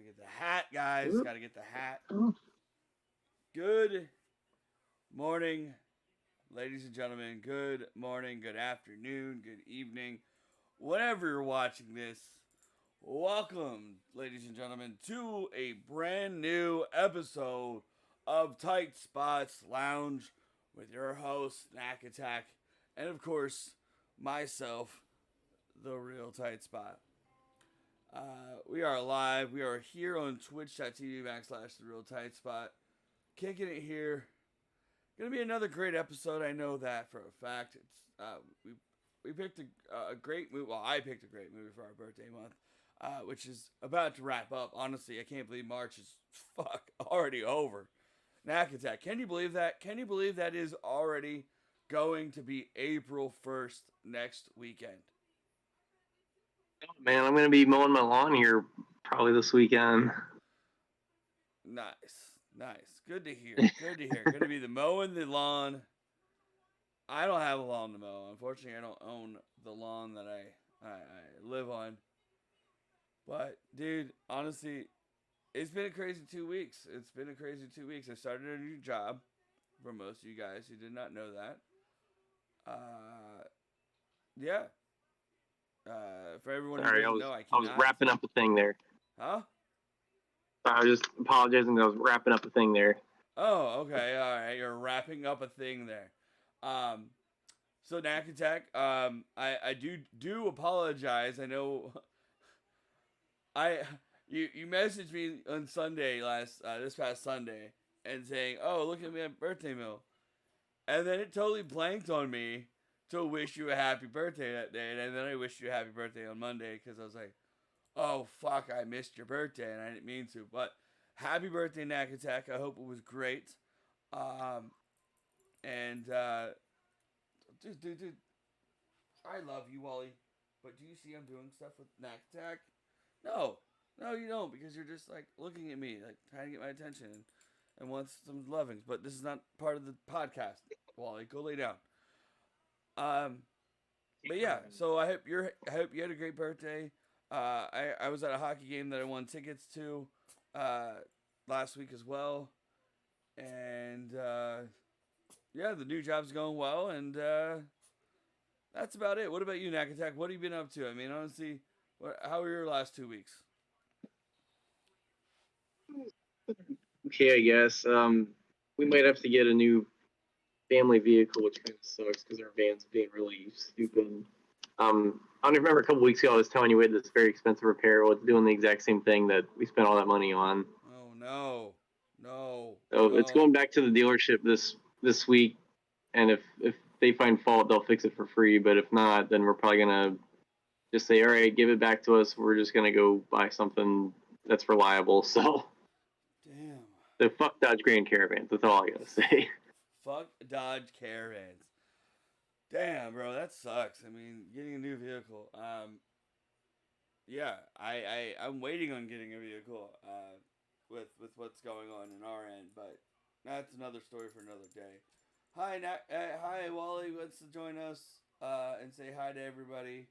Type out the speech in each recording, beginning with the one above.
get the hat, guys. Gotta get the hat. Good morning, ladies and gentlemen. Good morning, good afternoon, good evening. Whenever you're watching this, welcome, ladies and gentlemen, to a brand new episode of Tightspot'S Lounge with your host, Knack Attack, and of course, myself, the real Tight Spot. We are live. We are here on twitch.tv/the real tight spot. Kicking it here. Gonna be another great episode. I know that for a fact. We picked a great movie. Well, I picked a great movie for our birthday month, which is about to wrap up. Honestly, I can't believe March is already over. Knack Attack. Can you believe that? Can you believe that is already going to be April 1st next weekend? Man, I'm gonna be mowing my lawn here probably this weekend. Nice. Good to hear. Gonna be the mowing the lawn. I don't have a lawn to mow. Unfortunately, I don't own the lawn that I live on. But dude, honestly, it's been a crazy 2 weeks. I started a new job. For most of you guys who did not know that, yeah. For everyone who Sorry, doesn't know, I I was cannot. wrapping up a thing there. Huh? I was just apologizing. I was wrapping up a thing there. Oh, okay, all right. You're wrapping up a thing there. So Knack Attack, I do apologize. I know, you messaged me on Sunday this past Sunday and saying, "Oh, look at me at birthday meal," and then it totally blanked on me to wish you a happy birthday that day, and then I wished you a happy birthday on Monday because I was like, "Oh fuck, I missed your birthday and I didn't mean to," but. Happy birthday, Knack Attack. I hope it was great. And dude, I love you, Wally. But do you see I'm doing stuff with Knack Attack? No, you don't, because you're just like looking at me, like trying to get my attention and wants some lovings. But this is not part of the podcast, Wally. Go lay down. But yeah, so I hope you had a great birthday. I was at a hockey game that I won tickets to last week as well, and yeah, the new job's going well, and that's about it. What about you, Knack Attack? What have you been up to? I mean, honestly, how were your last 2 weeks? Okay, I guess. We might have to get a new family vehicle, which kind of sucks because our van's being really stupid. I remember a couple weeks ago I was telling you we had this very expensive repair. Well, it's doing the exact same thing that we spent all that money on. Oh no. So it's going back to the dealership this week, and if they find fault, they'll fix it for free. But if not, then we're probably gonna just say, all right, give it back to us. We're just gonna go buy something that's reliable. So, damn. So fuck Dodge Grand Caravans. That's all I gotta say. Fuck Dodge Caravans. Damn, bro, that sucks. I mean, getting a new vehicle. Yeah, I'm waiting on getting a vehicle. With what's going on in our end, but that's another story for another day. Hi, Wally wants to join us and say hi to everybody.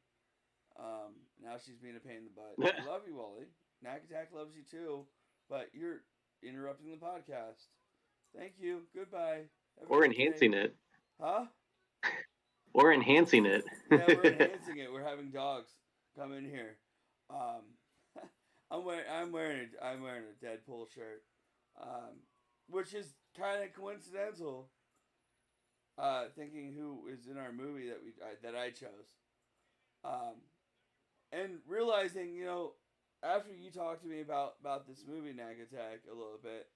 Now she's being a pain in the butt. I love you, Wally. Knack Attack loves you too, but you're interrupting the podcast. Thank you. Goodbye. We're enhancing it. Huh? We're enhancing it. Yeah, we're enhancing it. We're having dogs come in here. I'm wearing a Deadpool shirt, which is kind of coincidental. Thinking who is in our movie that I chose, and realizing, after you talked to me about this movie Knack Attack a little bit,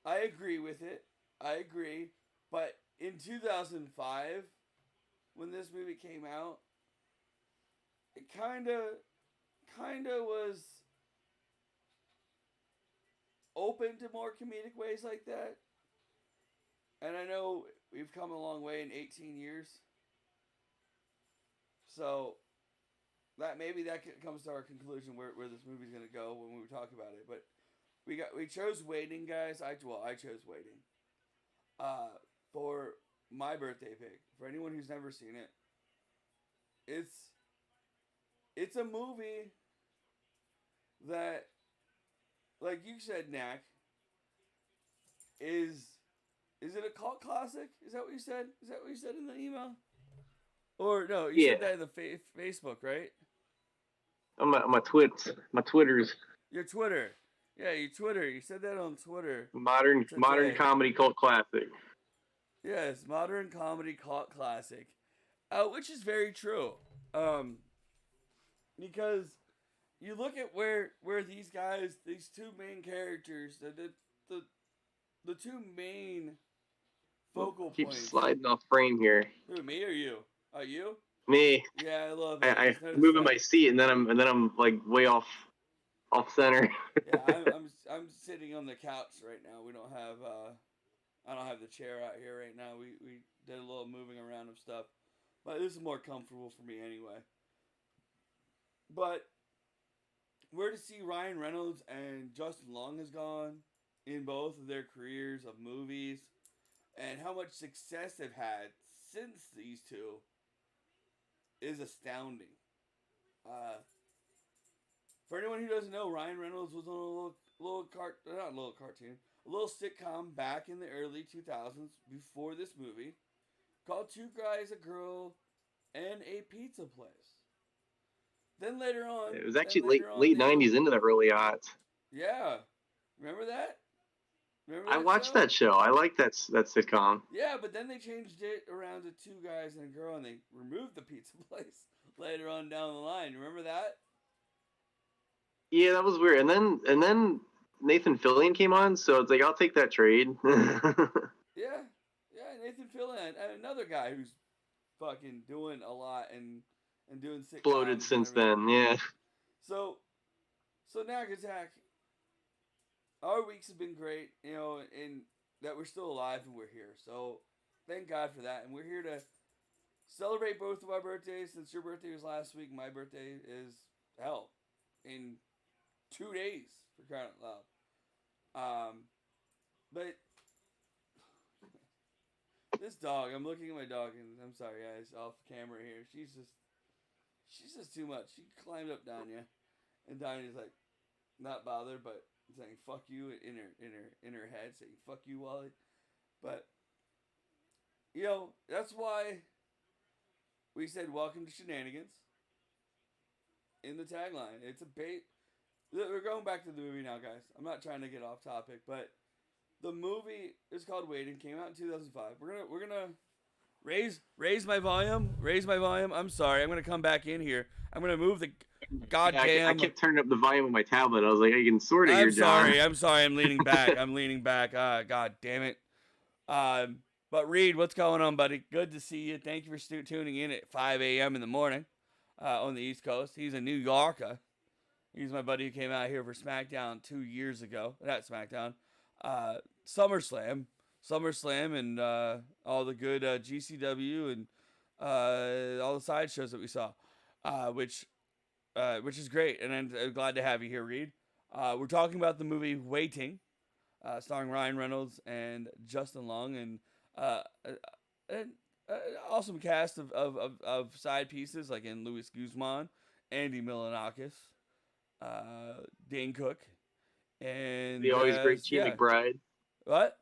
I agree with it. I agree, but in 2005, when this movie came out, it kind of was open to more comedic ways like that. And I know we've come a long way in 18 years. So that comes to our conclusion where this movie's gonna go when we talk about it. But we chose Waiting, guys. I chose Waiting. For my birthday pick. For anyone who's never seen it, it's a movie that like you said, Knack, is is it a cult classic? Is that what you said? Is that what you said in the email? Or no, you Yeah, said that in the Facebook, right? on my Twitter's Your Twitter. Yeah, your Twitter. You said that on Twitter modern today. comedy cult classic. Yes, modern comedy cult classic, which is very true. Because you look at where these guys, these two main characters, the the two main focal Keep points. sliding off frame here. Who, me or you? Oh, you? Me, Yeah, I love it. I I just noticed moving that. my seat and then I'm like way off center. Yeah, I'm sitting on the couch right now. We don't have I don't have the chair out here right now. We did a little moving around of stuff, but this is more comfortable for me anyway. But where to see Ryan Reynolds and Justin Long has gone in both of their careers of movies, and how much success they've had since these two is astounding. Uh, for anyone who doesn't know, Ryan Reynolds was on not a little cartoon, a little sitcom back in the early 2000s before this movie called Two Guys, a Girl, and a Pizza Place. Then later on, It was actually late they were, '90s into the early aughts. yeah, remember that? Remember I that watched show? that show. I like that sitcom. Yeah, but then they changed it around to Two Guys and a Girl, and they removed the Pizza Place later on down the line. Remember that? Yeah, that was weird. And then Nathan Fillion came on, so it's like I'll take that trade. Yeah, yeah. Nathan Fillion, and another guy who's fucking doing a lot and doing Exploded sitcoms and since everything. then. Yeah. So Nagatak, our weeks have been great, you know, and that we're still alive and we're here. So thank God for that, and we're here to celebrate both of our birthdays. Since your birthday was last week, my birthday is hell in 2 days, for crying out loud. But this dog, I'm looking at my dog, and I'm sorry guys, off camera here. She's just too much. She climbed up Danya, and Danya's like not bothered, but saying "fuck you" in her head, saying "fuck you, Wally." But you know that's why we said "Welcome to Shenanigans" in the tagline. It's a bait. We're going back to the movie now, guys. I'm not trying to get off topic, but the movie is called Waiting. Came out in 2005. We're gonna raise my volume. Raise my volume. I'm sorry. I'm gonna come back in here. I'm gonna move the Yeah, I goddamn. kept turning up the volume on my tablet. I was like, I can sort of hear John. I'm sorry. I'm leaning back. God damn it. But Reed, what's going on, buddy? Good to see you. Thank you for tuning in at 5 a.m. in the morning on the East Coast. He's a New Yorker. He's my buddy who came out here for SmackDown 2 years ago. Not SmackDown. SummerSlam. SummerSlam and all the good GCW and all the side shows that we saw, which is great. And I'm glad to have you here, Reed. We're talking about the movie Waiting, starring Ryan Reynolds and Justin Long, and an awesome cast of side pieces like in Luis Guzman, Andy Milonakis, Dane Cook, and The always great Chi yeah. McBride. What?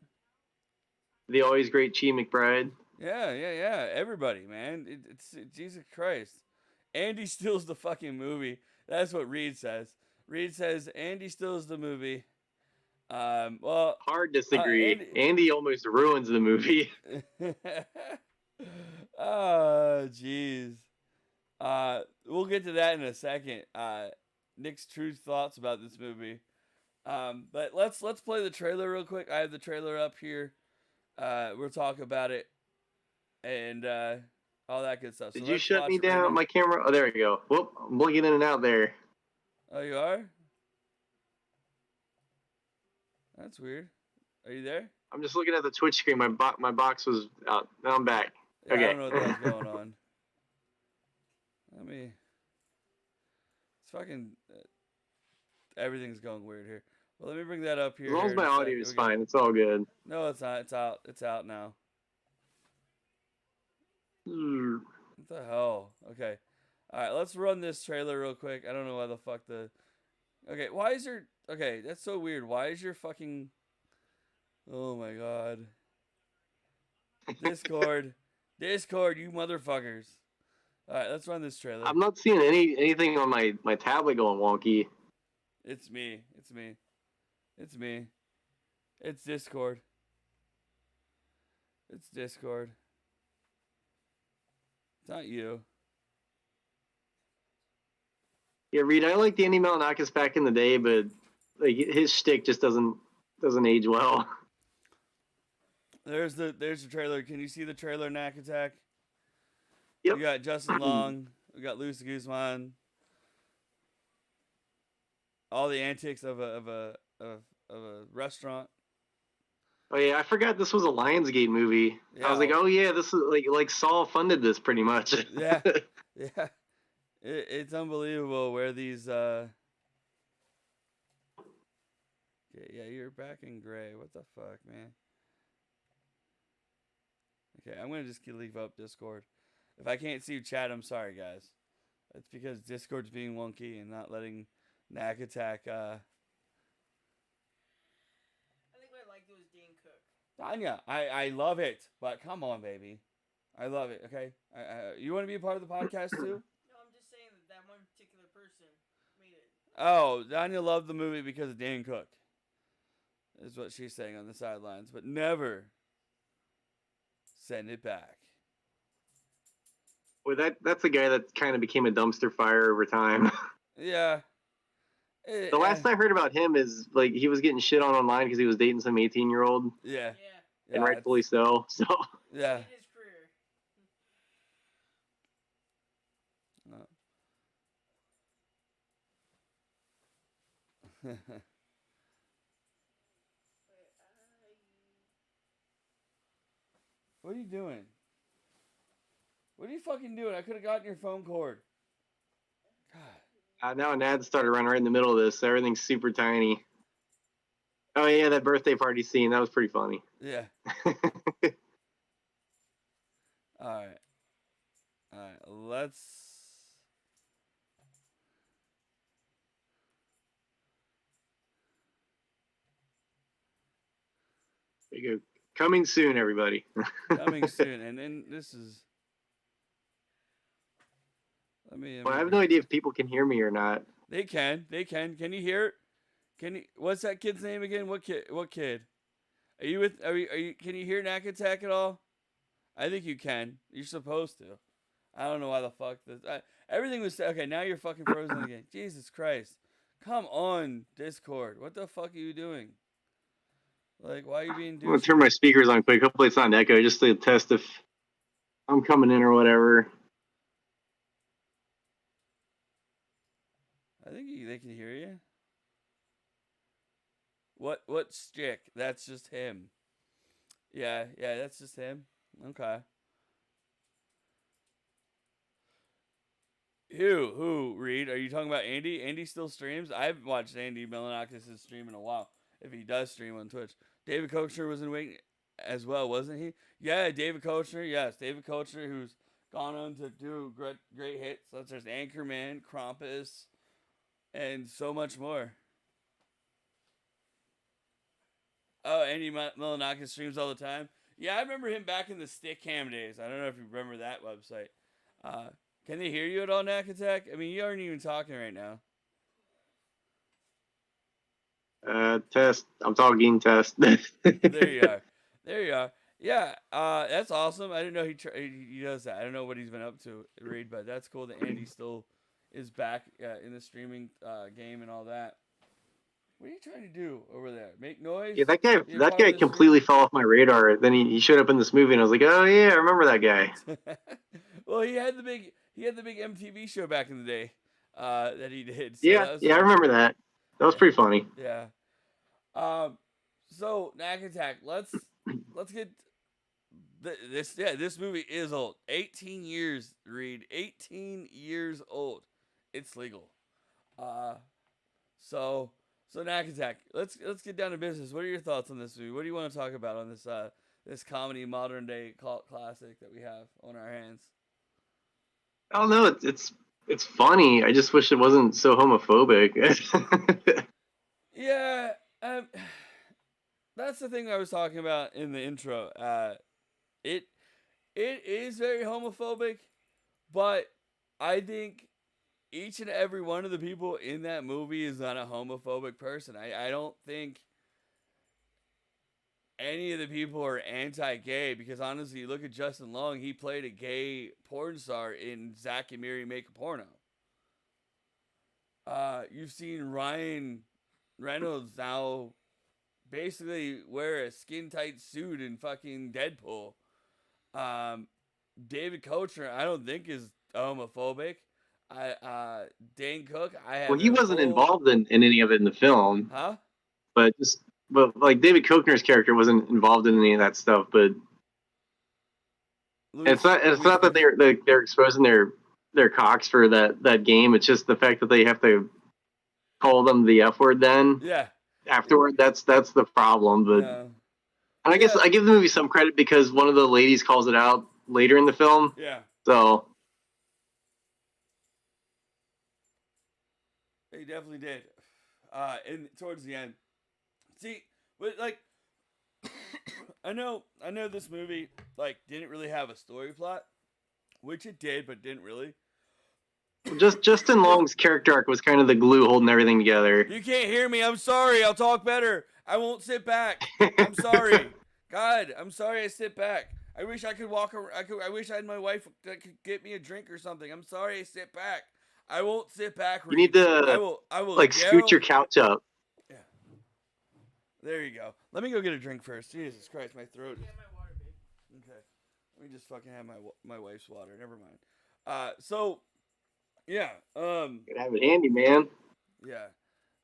The always great Chi McBride. Yeah. Everybody, man. It's Jesus Christ. Andy steals the fucking movie. That's what Reed says. Reed says Andy steals the movie. Well, Hard disagree. Andy almost ruins the movie. Oh, jeez. We'll get to that in a second. Nick's true thoughts about this movie. But let's play the trailer real quick. I have the trailer up here. We'll talk about it and all that good stuff. Did you shut me down on my camera? Oh, there we go. Whoop, I'm blinking in and out there. Oh, you are? That's weird. Are you there? I'm just looking at the Twitch screen. My box was out. Now I'm back. Yeah, okay. I don't know what the hell's going on. It's fucking... everything's going weird here. Well, let me bring that up here. As long as my audio is fine, it's all good. No, it's not. It's out. It's out now. What the hell? Okay. All right, let's run this trailer real quick. I don't know why the fuck the Okay, why is your okay? That's so weird. Why is your fucking? Oh my god. Discord, Discord, you motherfuckers. All right, let's run this trailer. I'm not seeing anything on my tablet going wonky. It's me. It's me. It's me. It's Discord. It's Discord. It's not you. Yeah, Reed, I like Danny Malinakis back in the day, but like his shtick just doesn't age well. There's the trailer. Can you see the trailer? Knack Attack. Yep. We got Justin Long. We got Luis Guzman. All the antics of a restaurant. Oh yeah, I forgot this was a Lionsgate movie. Yeah. I was like, oh yeah, this is like Saul funded this pretty much. Yeah, yeah. It's unbelievable where these. Yeah, you're back in gray. What the fuck, man? Okay, I'm gonna just leave up Discord. If I can't see you chat, I'm sorry, guys. It's because Discord's being wonky and not letting Knack Attack. I think what I liked was Dan Cook. Tanya, I love it, but come on, baby, I love it. Okay, you want to be a part of the podcast too? No, I'm just saying that one particular person made it. Oh, Tanya loved the movie because of Dan Cook. Is what she's saying on the sidelines, but never send it back. Well, that's a guy that kind of became a dumpster fire over time. Yeah. The last I heard about him is like he was getting shit on online because he was dating some 18-year-old, Yeah. and rightfully so. So Yeah. In his career. What are you doing? What are you fucking doing? I could have gotten your phone cord. God. now an ad started running right in the middle of this. So everything's super tiny. Oh yeah, that birthday party scene, that was pretty funny. Yeah. All right. Let's. There you go. Coming soon, everybody. Coming soon, and then this is. Well, I have no idea if people can hear me or not. They can. Can you hear it? Can you? What's that kid's name again? What kid? Are you with? Are you? Can you hear Knack Attack at all? I think you can. You're supposed to. I don't know why the fuck this. Everything was okay. Now you're fucking frozen again. Jesus Christ! Come on, Discord. What the fuck are you doing? Like, why are you being? I'm gonna turn my speakers on quick. Hopefully it's not an echo, just to test if I'm coming in or whatever. I think they can hear you. What stick? That's just him. Yeah, that's just him. Okay. Who, Reed? Are you talking about Andy? Andy still streams? I haven't watched Andy Milanakis' stream in a while. If he does stream on Twitch. David Koechner was in waiting as well, wasn't he? Yeah, David Koechner. Yes, David Koechner, who's gone on to do great hits such as Anchorman, Krampus, and so much more. Oh, Andy Milanakis streams all the time. Yeah, I remember him back in the Stick Cam days. I don't know if you remember that website. Can they hear you at all, Knack Attack? I mean, you aren't even talking right now. Test. I'm talking test. There you are. Yeah, that's awesome. I didn't know he does that. I don't know what he's been up to, Reed, but that's cool that Andy still is back in the streaming game and all that. What are you trying to do over there? Make noise? Yeah, that guy completely fell off my radar. Then he showed up in this movie, and I was like, oh yeah, I remember that guy. Well, he had the big MTV show back in the day that he did. So yeah, I remember that. That was pretty funny. Yeah. So Knack Attack, let's get this. Yeah, this movie is old. 18 years, Reed. 18 years old. It's legal. So Knack Attack. Let's get down to business. What are your thoughts on this movie? What do you want to talk about on this this comedy modern day cult classic that we have on our hands? I don't know. It's It's funny. I just wish it wasn't so homophobic. Yeah, that's the thing I was talking about in the intro. It is very homophobic, but I think each and every one of the people in that movie is not a homophobic person. I don't think any of the people are anti-gay because honestly, look at Justin Long. He played a gay porn star in Zack and Miri Make a Porno. You've seen Ryan Reynolds now basically wear a skin tight suit in fucking Deadpool. David Kochner, I don't think is homophobic. Dane Cook, I have Well, he no wasn't full. involved in any of it in the film, Huh? but like David Koechner's character wasn't involved in any of that stuff. But it's not that they're exposing their cocks for that game. It's just the fact that they have to call them the F word then. Yeah. Afterward, that's the problem. But No. and I guess I give the movie some credit because one of the ladies calls it out later in the film. Yeah. So They definitely did. And towards the end. See, but like I know this movie like didn't really have a story plot, which it did, but didn't really. just Justin Long's character arc was kind of the glue holding everything together. You can't hear me. I'm sorry. I'll talk better. I won't sit back. I'm sorry. God, I'm sorry I sit back. I wish I could walk around. I wish I had my wife that could get me a drink or something. I'm sorry I sit back. I won't sit back. You need to I will like scoot your couch up. Yeah. There you go. Let me go get a drink first. Jesus Christ, my throat. Get my water, babe. Okay. Let me just fucking have my wife's water. Never mind. So yeah. Gotta have it handy, man. Yeah.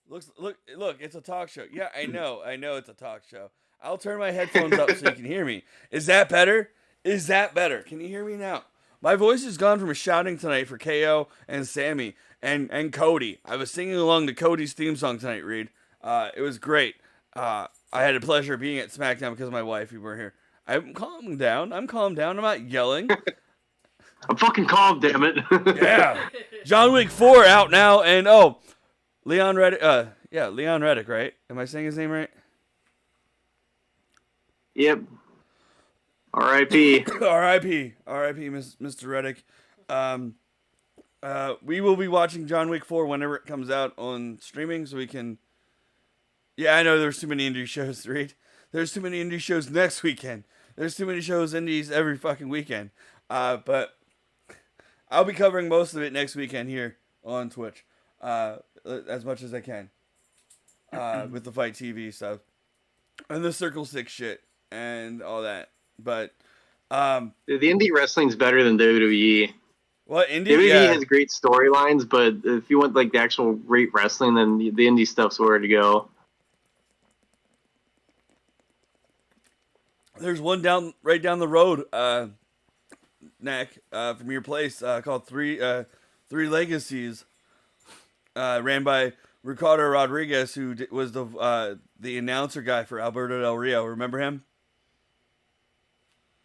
Look, it's a talk show. Yeah, I know it's a talk show. I'll turn my headphones up so you can hear me. Is that better? Can you hear me now? My voice has gone from shouting tonight for KO and Sammy and Cody. I was singing along to Cody's theme song tonight, Reed. It was great. I had a pleasure being at SmackDown because of my wife. You were here. I'm calm down. I'm not yelling. I'm fucking calm, damn it. Yeah. John Wick 4 out now, and Leon Reddick. Leon Reddick, right? Am I saying his name right? Yep. R.I.P. R.I.P. Mr. Reddick. We will be watching John Wick 4 whenever it comes out on streaming, so we can. Yeah, I know there's too many indie shows to read. There's too many indie shows next weekend. There's too many shows indies every fucking weekend. But I'll be covering most of it next weekend here on Twitch, as much as I can, with the Fight TV stuff and the Circle 6 shit and all that. But the indie wrestling's better than WWE. What indie? WWE has great storylines, but if you want like the actual great wrestling, then the indie stuff's where to go. There's one right down the road, Nick, from your place, called Three Legacies, ran by Ricardo Rodriguez, who was the announcer guy for Alberto Del Rio. Remember him?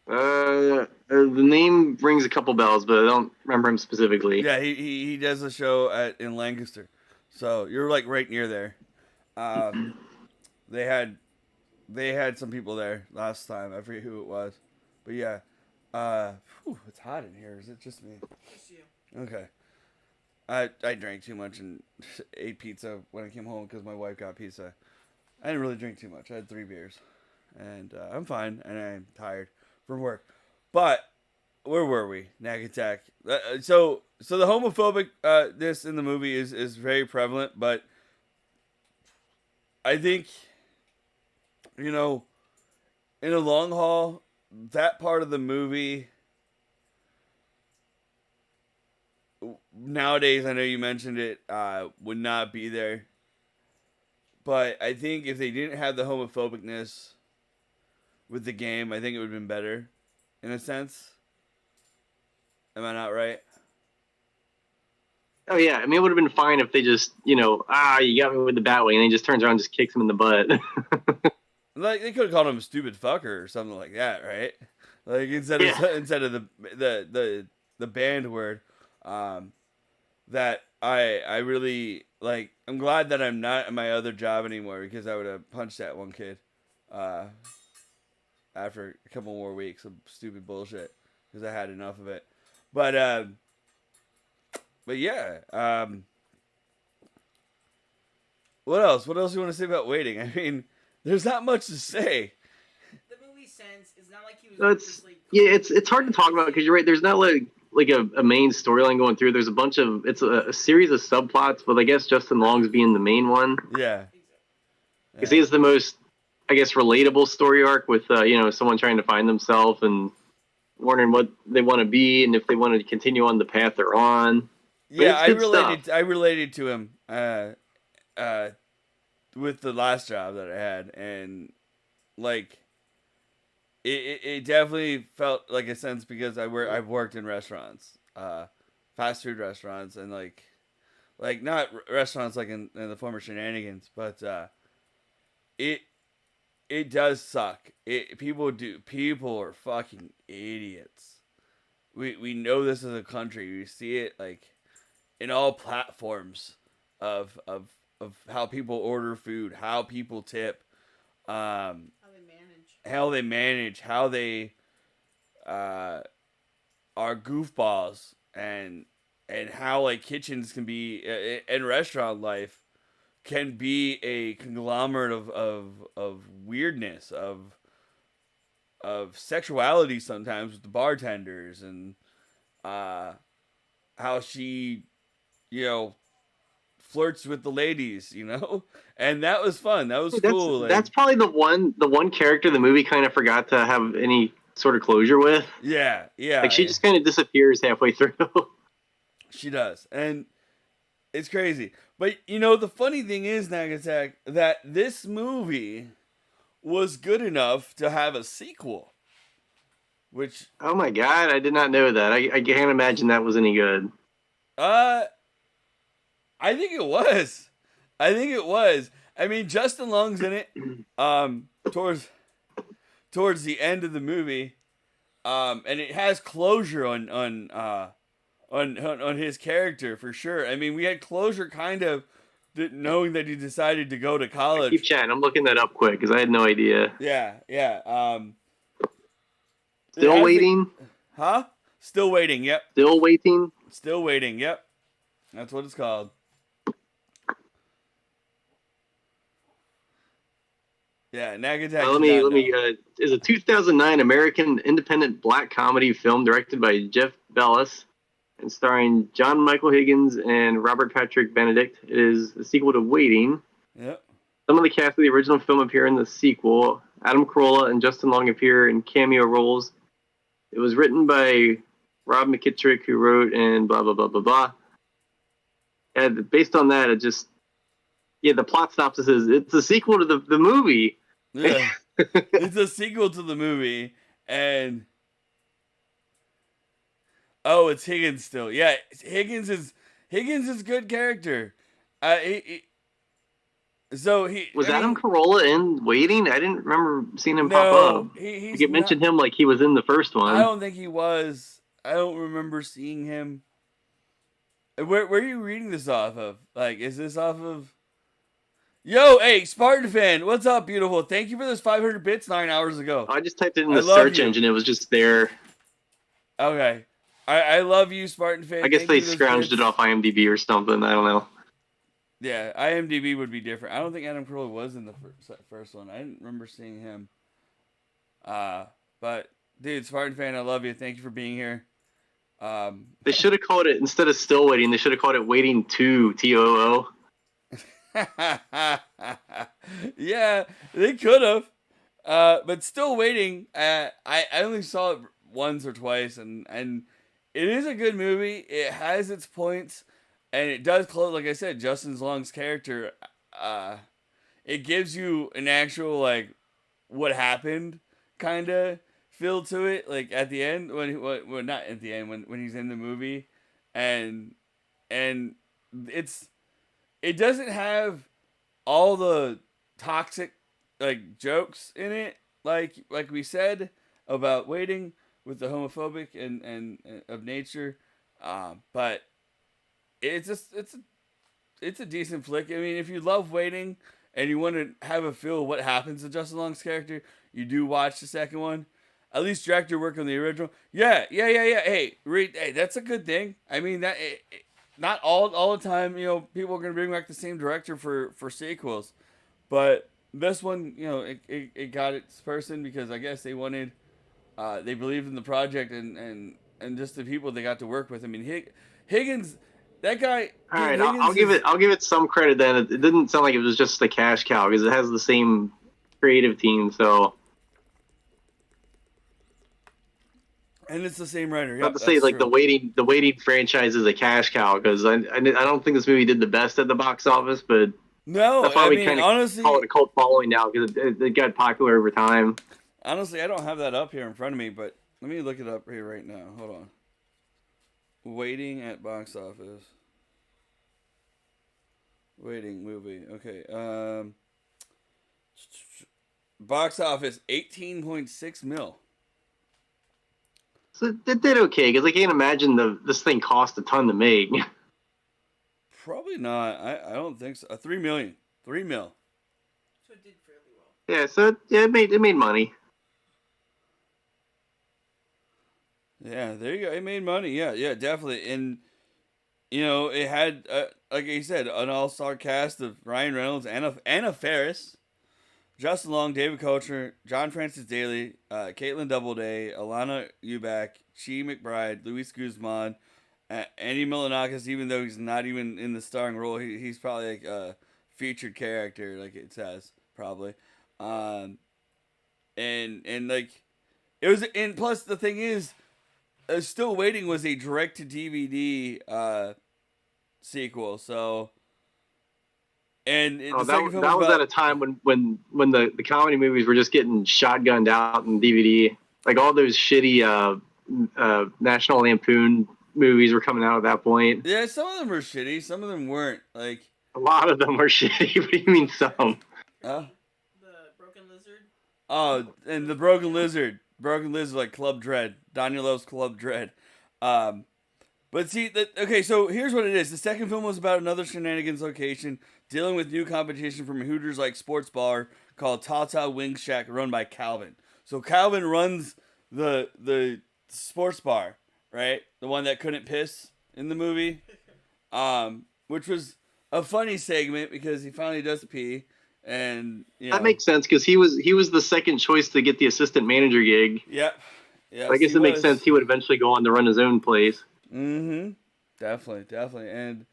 The name rings a couple bells, but I don't remember him specifically. Yeah, he does a show in Lancaster, so you're like right near there. They had some people there last time. I forget who it was, but yeah. It's hot in here. Is it just me? Just you. Okay. I drank too much and ate pizza when I came home because my wife got pizza. I didn't really drink too much. I had 3 beers, and I'm fine and I'm tired from work. But where were we? Nag Attack. So the homophobic this in the movie is very prevalent, but I think in the long haul, that part of the movie nowadays, I know you mentioned it, would not be there. But I think if they didn't have the homophobicness with the game, I think it would have been better, in a sense. Am I not right? Oh yeah, I mean it would have been fine if they just, you got me with the bat wing, and he just turns around and just kicks him in the butt. Like they could have called him a stupid fucker or something like that, right? Like instead of the banned word. that I really like. I'm glad that I'm not at my other job anymore because I would have punched that one kid after a couple more weeks of stupid bullshit because I had enough of it. But yeah. What else? What else do you want to say about Waiting? I mean, there's not much to say. The movie sense is not like he was It's purposely. yeah, it's hard to talk about because you're right. There's not like a main storyline going through. There's a bunch of it's a series of subplots, but I guess Justin Long's being the main one Yeah. because he has the most, I guess, relatable story arc with someone trying to find themselves and wondering what they want to be and if they want to continue on the path they're on. But Yeah, it's I good related. stuff. I related to him with the last job that I had, and like it definitely felt like a sense because I've worked in restaurants, fast food restaurants, and like not restaurants like in the former Shenanigans, but it it does suck. People are fucking idiots. We know this as a country. We see it like in all platforms of how people order food, how people tip, how they manage, how they are goofballs, and how like kitchens can be and restaurant life can be a conglomerate of weirdness of sexuality sometimes with the bartenders and how she flirts with the ladies, and that was fun. That was cool. That's probably the one character the movie kind of forgot to have any sort of closure with. Yeah. Like she just kind of disappears halfway through. She does, and it's crazy. But the funny thing is, Nagatak, that this movie was good enough to have a sequel. Which oh my god, I did not know that. I can't imagine that was any good. I think it was. I mean, Justin Long's in it. Towards the end of the movie, and it has closure on his character for sure. I mean, we had closure kind of knowing that he decided to go to college. Keep chatting. I'm looking that up quick because I had no idea. Yeah. Still waiting? Huh? Still waiting. Yep. Still waiting? Still waiting. Yep. That's what it's called. Yeah, Nagatak. Let me. Is a 2009 American independent black comedy film directed by Jeff Bellis and starring John Michael Higgins and Robert Patrick Benedict. It is the sequel to Waiting. Yep. Some of the cast of the original film appear in the sequel. Adam Carolla and Justin Long appear in cameo roles. It was written by Rob McKittrick, who wrote and blah, blah, blah, blah, blah. And based on that, the plot synopsis is it's a sequel to the movie. Yeah. It's a sequel to the movie, and it's Higgins still. Yeah, Higgins is good character. Was Adam Carolla in Waiting? I didn't remember seeing him pop up. You mentioned him like he was in the first one. I don't think he was. I don't remember seeing him. Where are you reading this off of? Like, is this off of? Yo, hey, Spartan fan, what's up, beautiful? Thank you for those 500 bits 9 hours ago. I just typed it in the search engine. It was just there. Okay. I love you, Spartan fan. I guess they scrounged it off IMDb or something. I don't know. Yeah, IMDb would be different. I don't think Adam Carolla was in the first one. I didn't remember seeing him. But, dude, Spartan fan, I love you. Thank you for being here. They should have called it, instead of Still Waiting, they should have called it Waiting 2, TOO. Yeah, they could have. But Still Waiting, I only saw it once or twice, and it is a good movie. It has its points. And it does close, like I said, Justin Long's character. It gives you an actual like what happened kind of feel to it. Like at the end, when not at the end, when he's in the movie, and it doesn't have all the toxic like jokes in it, like we said about Waiting with the homophobic and of nature, but. it's a decent flick. I mean, if you love Waiting and you want to have a feel of what happens to Justin Long's character, you do watch the second one. At least director work on the original. Yeah. Hey, hey, that's a good thing. I mean, not all the time, people are gonna bring back the same director for sequels, but this one, it got its person because I guess they wanted, they believed in the project and just the people they got to work with. I mean, Higgins, that guy. All right, Higgins I'll give it some credit then. It didn't sound like it was just a cash cow because it has the same creative team. So, and it's the same writer. not to say like true. the waiting franchise is a cash cow because I don't think this movie did the best at the box office, but No, that's why we mean, kind of honestly, call it a cult following now because it got popular over time. honestly, I don't have that up here in front of me, but let me look it up here right now. Hold on. Waiting at box office. Waiting movie. Okay. Box office 18.6 mil. So it did okay because I can't imagine this thing cost a ton to make. Probably not. I don't think so. 3 million. 3 mil. So it did fairly well. Yeah, so it made money. Yeah, there you go. It made money. Yeah, definitely. And it had, like you said, an all-star cast of Ryan Reynolds, Anna Faris, Justin Long, David Koechner, John Francis Daly, Caitlin Doubleday, Alana Eubank, Chi McBride, Luis Guzman, Andy Milonakis. Even though he's not even in the starring role, he's probably like a featured character, like it says probably. And like it was, and plus the thing is, Still Waiting was a direct to DVD sequel, so. And the second film that was about, at a time when the comedy movies were just getting shotgunned out in DVD. Like all those shitty National Lampoon movies were coming out at that point. Yeah, some of them were shitty. Some of them weren't. Like a lot of them were shitty. What do you mean some? The Broken Lizard. Oh, and the Broken Lizard, like Club Dread. Daniel loves Club Dread. But see, okay, so here's what it is. The second film was about another Shenanigans location dealing with new competition from a Hooters-like sports bar called Tata Wing Shack, run by Calvin. So Calvin runs the sports bar, right? The one that couldn't piss in the movie, which was a funny segment because he finally does pee, and that makes sense because he was the second choice to get the assistant manager gig. Yep. Yeah. I guess it makes sense. He would eventually go on to run his own place. Mm-hmm. Definitely. And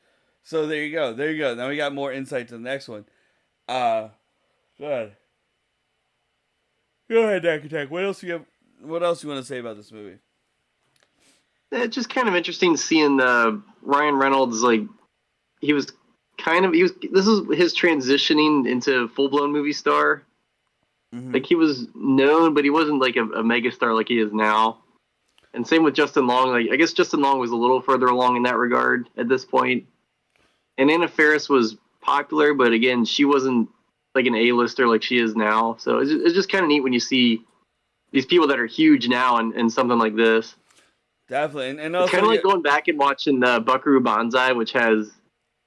so there you go. Now we got more insight to the next one. Go ahead. Go ahead, Attack. What else you want to say about this movie? It's just kind of interesting seeing Ryan Reynolds. Like this is his transitioning into full blown movie star. Mm-hmm. Like he was known, but he wasn't like a megastar like he is now. And same with Justin Long. Like I guess Justin Long was a little further along in that regard at this point. And Anna Faris was popular, but again, she wasn't like an A-lister like she is now. So it's just kind of neat when you see these people that are huge now and something like this. Definitely, and also it's kind of like going back and watching Buckaroo Banzai, which has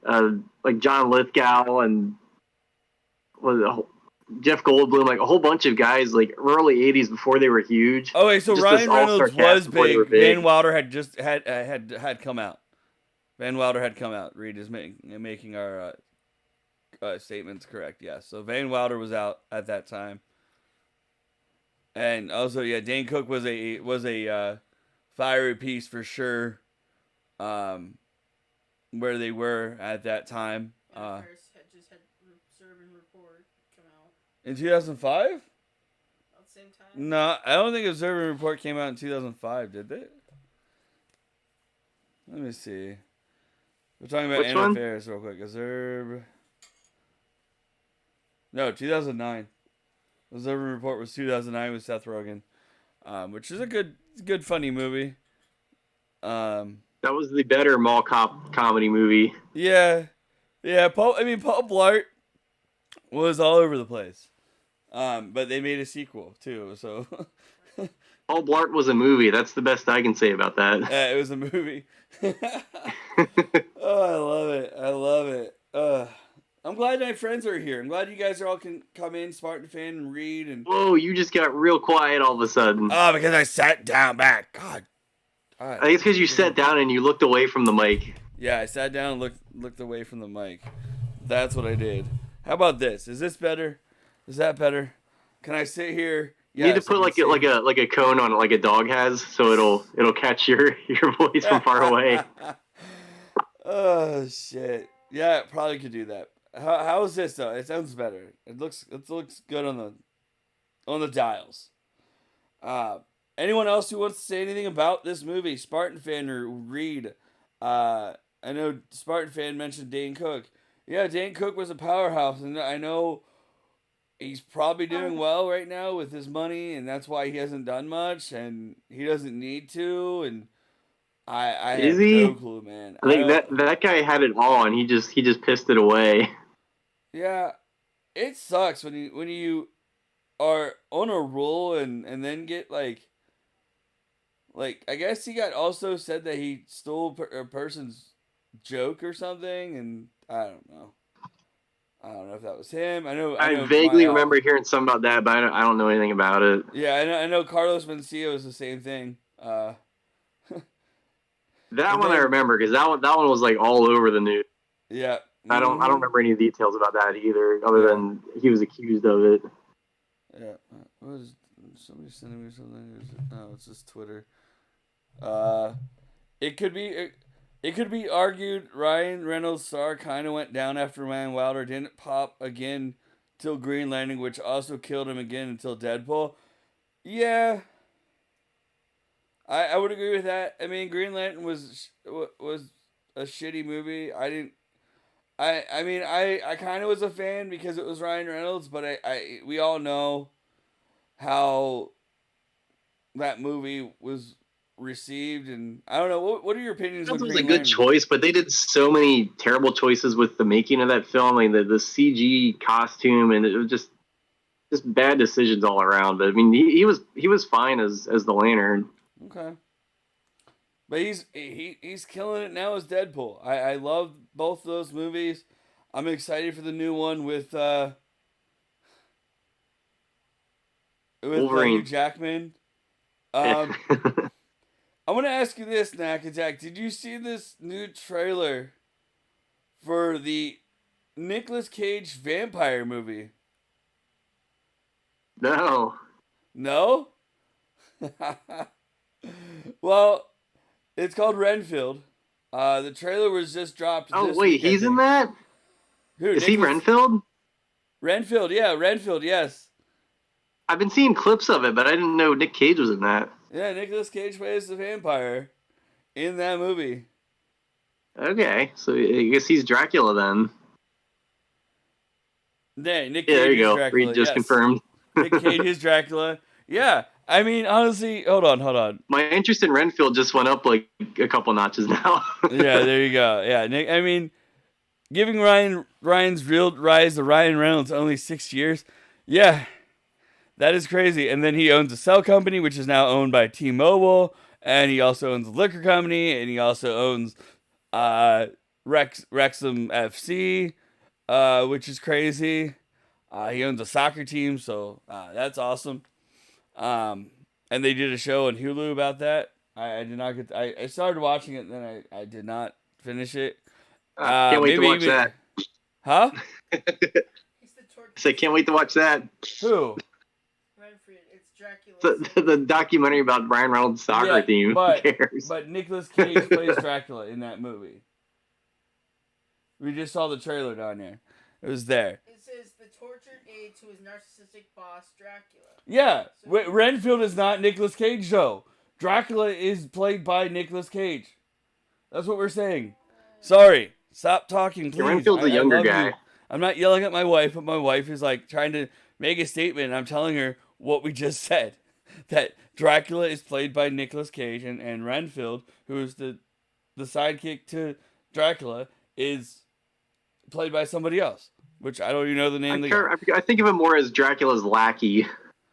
like John Lithgow and Jeff Goldblum, like a whole bunch of guys, like early '80s before they were huge. Oh wait, so just Ryan Reynolds was big. big. Van Wilder had just had come out. Van Wilder had come out. Reed is making our statements correct. Yes, so Van Wilder was out at that time, and also Dane Cook was a fiery piece for sure. Where they were at that time. Had just had Observe and Report come out In 2005? at the same time. No, I don't think Observe and Report came out in 2005, did they? Let me see. We're talking about Which Anna one? Faris real quick. Observe. No, 2009. Observe and Report was 2009 with Seth Rogen, which is a good funny movie. That was the better mall cop comedy movie. Yeah. Paul Blart was all over the place, but they made a sequel too. So Paul Blart was a movie. That's the best I can say about that. yeah, it was a movie. Oh, I love it. I love it. I'm glad my friends are here. I'm glad you guys are all can come in, Spartan fan, and read. And Whoa, you just got real quiet all of a sudden. oh, because I sat down back. God. I think it's because you sat down and you looked away from the mic. Yeah, I sat down and looked away from the mic. That's what I did. How about this? Is this better? Is that better? Can I sit here? You need to put like a cone on it, like a dog has, so it'll catch your voice from far away. Oh shit! Yeah, probably could do that. How is this though? It sounds better. It looks good on the dials. Anyone else who wants to say anything about this movie? Spartan fan or Reed? I know Spartan fan mentioned Dane Cook. Yeah, Dane Cook was a powerhouse, and I know he's probably doing well right now with his money, and that's why he hasn't done much, and he doesn't need to. And I have no clue, man. I think that guy had it all, and he just pissed it away. Yeah, it sucks when you are on a roll and then get like I guess he got also said that he stole a person's joke or something, and I don't know if that was him. I know vaguely remember hearing something about that, but I don't know anything about it. Yeah, I know Carlos Mencia is the same thing. That one I remember because that one was like all over the news. Yeah, I don't remember any details about that either, other than he was accused of it. Yeah, what is somebody sending me something? No, it's just Twitter. It could be argued Ryan Reynolds' star kind of went down after Ryan Wilder didn't pop again till Green Lantern, which also killed him again until Deadpool. Yeah. I would agree with that. I mean, Green Lantern was a shitty movie. I kind of was a fan because it was Ryan Reynolds, but we all know how that movie was received, and I don't know. What are your opinions? It was a good choice, but they did so many terrible choices with the making of that film, like the CG costume, and it was just bad decisions all around. But I mean, he was fine as the Lantern. Okay. But he's killing it now as Deadpool. I love both those movies. I'm excited for the new one with Hugh Jackman. I want to ask you this, Knack Attack. Did you see this new trailer for the Nicolas Cage vampire movie? No. No? Well, it's called Renfield. The trailer was just dropped. Oh, wait, he's in that? Who, Is he Renfield? Renfield, yeah, Renfield, yes. I've been seeing clips of it, but I didn't know Nick Cage was in that. Yeah, Nicolas Cage plays the vampire in that movie. Okay, so I guess he's Dracula then. Yeah, Nick Cage there you is go. Dracula, Reed just confirmed. Nick Cage is Dracula. Yeah, I mean, honestly, hold on. My interest in Renfield just went up like a couple notches now. Yeah, there you go. Yeah, Nick. I mean, giving Ryan's real rise to Ryan Reynolds only 6 years. Yeah, that is crazy. And then he owns a cell company, which is now owned by T-Mobile, and he also owns a liquor company, and he also owns Wrexham FC, which is crazy. He owns a soccer team, so that's awesome. And they did a show on Hulu about that. I did not get. I started watching it, and then I did not finish it. Can't wait to watch that. Huh? I can't wait to watch that. Who? Renfield. It's Dracula. The documentary about Ryan Reynolds' soccer team. Who cares? But Nicolas Cage plays Dracula in that movie. We just saw the trailer down there. It was there. It says the tortured aide to his narcissistic boss, Dracula. Yeah, Renfield is not Nicolas Cage, though. Dracula is played by Nicolas Cage. That's what we're saying. Sorry. Stop talking, please. Renfield's a younger guy. You. I'm not yelling at my wife, but my wife is like trying to make a statement, and I'm telling her what we just said. That Dracula is played by Nicolas Cage, and Renfield, who is the sidekick to Dracula, is played by somebody else, which I don't even know the name of the guy. I think of him more as Dracula's lackey.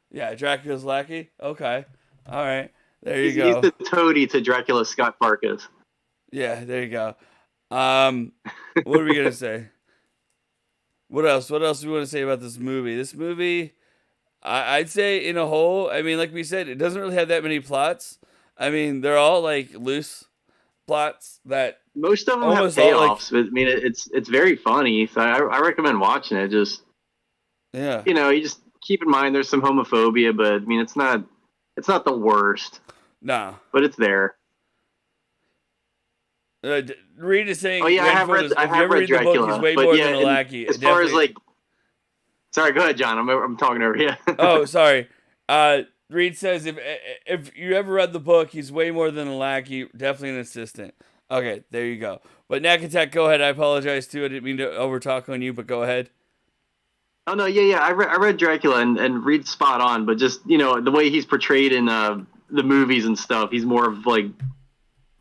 Yeah, Dracula's lackey? Okay. All right. There you go. He's the toady to Dracula's Scott Farkas. Yeah, there you go. What are we gonna say? What else? What else do we want to say about this movie? This movie, I'd say in a whole, I mean, like we said, it doesn't really have that many plots. I mean, they're all like loose plots that Most of them have almost all like, payoffs, but I mean, it's very funny. So I recommend watching it. Just yeah. you just keep in mind there's some homophobia, but I mean, it's not the worst, Nah. but it's there. Reed is saying, Oh yeah, I have read the book, he's way but more yeah, than a lackey. as far as like, sorry, go ahead, John. I'm talking over you. Oh, sorry. Reed says if you ever read the book, he's way more than a lackey. Definitely an assistant. Okay, there you go. But Nakatek, go ahead. I apologize too. I didn't mean to overtalk on you, but go ahead. Oh no, yeah. I read Dracula and Reed's spot on, but just the way he's portrayed in the movies and stuff, he's more of like